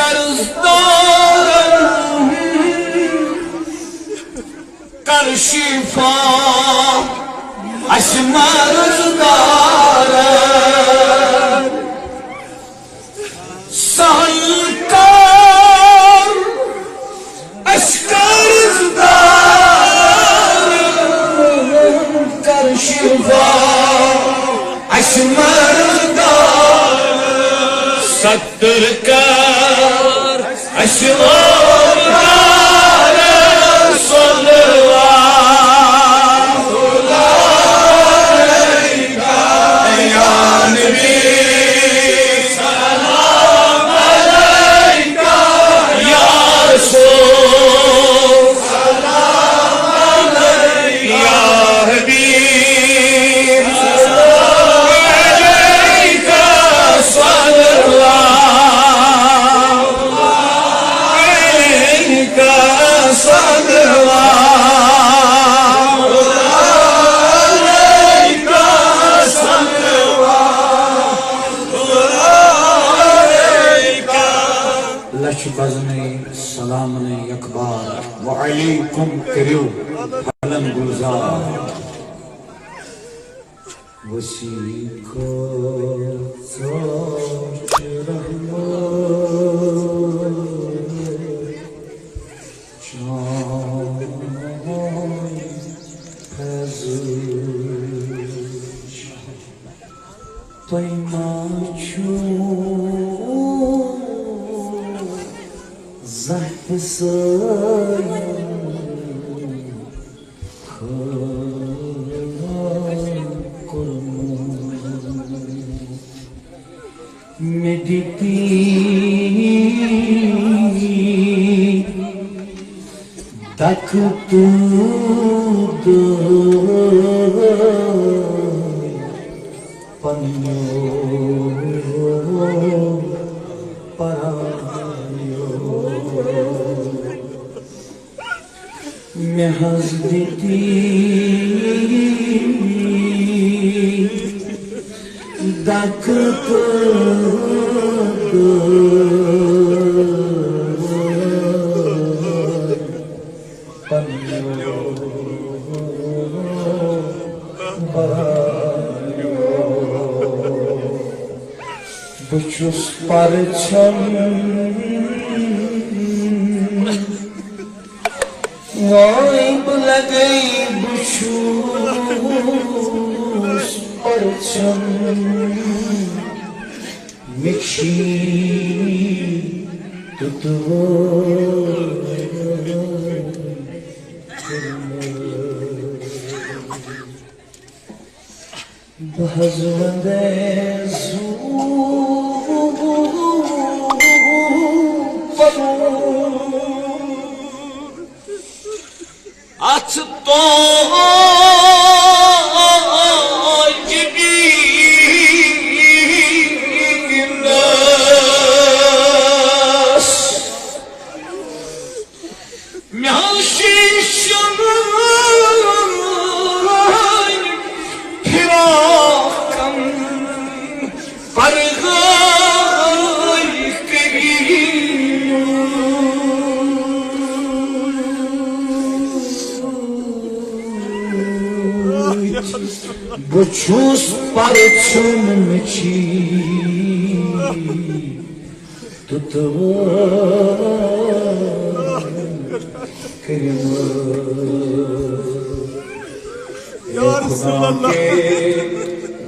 कर्जदार कर शिफा अशमरदार सहलकार अशकर्जदार कर शिफा अशमरदार सत्तर अशमरदार सलाम ने अखबार वालेकुम करो फलन गुलजार वसी को सोच रहो मेडिटी तक तू दो पन्यो परायो मैं हज़रती तक तू दो पन्यो परायो बुचुस परचम वाइब लगई बुचुस परचम मिक्षी तुतवो बहज़वंदे अथ तो बुचुस परचम मिची तुतवो करिमो या रसूल अल्लाह के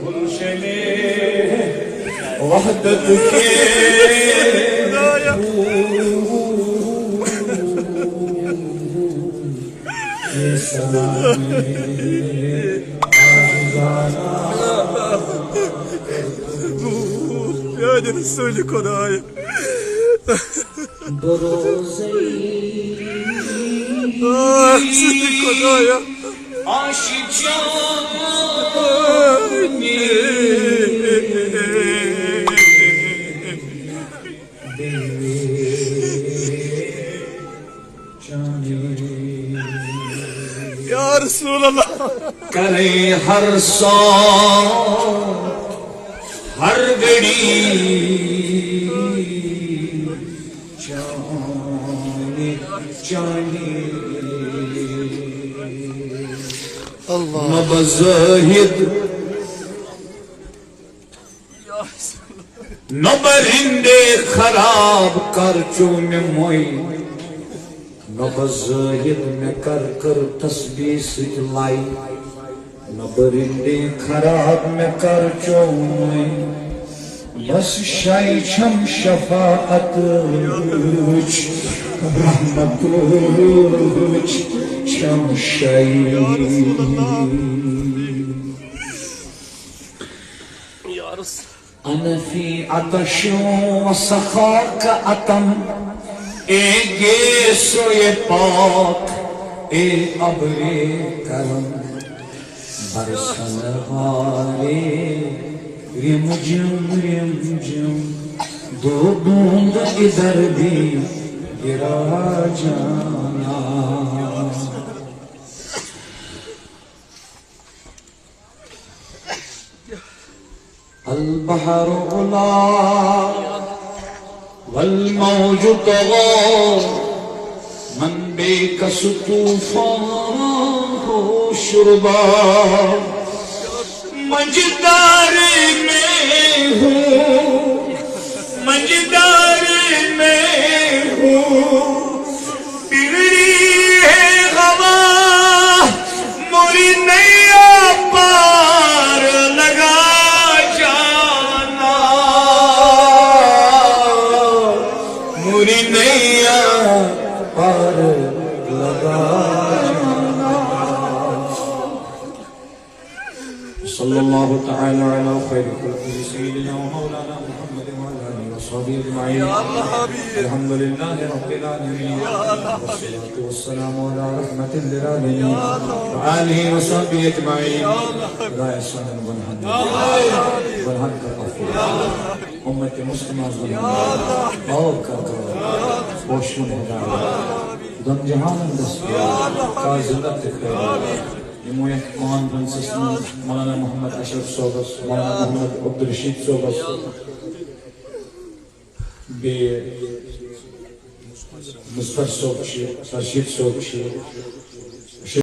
गुलशने वहदत के يا رسول خدایا رسول خدایا عاشق جانی या रसूल अल्लाह करे हर सौ हर घड़ी जाने जाने अल्लाह नबज़हिद नबरिंदे खराब कर चूम मोई नबज़हिद में कर कर तस्बीह सिलाई नबरिंदे खराब में कर चूम बस शाई छम शफाअत रहमत छम शाई أنا في عطش وسخاك أطم جيسو يباك أبري كرم برسل غالي रिमझिम दो बूंद इधर भी गिरा जाना अल बहर उला वल मौज तगा मन बेकस तूफान हो शुरबा मंजदार में हूँ मंजदार में हूँ बिगड़ी है हवा मोरी नैया पार लगा जाना मोरी नैया पार लगा सल्लल्लाहु तआला अला खैर खल्क़िही सय्यिदिना व मौलाना मुहम्मद व अला आलिहि व सहबिहि अजमईन अल्हम्दुलिल्लाहि रब्बिल आलमीन वस्सलातु वस्सलामु अला रहमतिल लिल आलमीन व आलिहि व सहबिहि अजमईन ला यसन वनहन का अफ़ू उम्मत मुस्लिमा और का बोशुन हिदायत दम जहान दस्त का ज़िल्लत खैर Moja Mohan Francisco, Maulana Muhammad Ashraf Sobas, Maulana Muhammad Abdul Rashid Sobas, be Mustar Sobas, Rashid Sobas,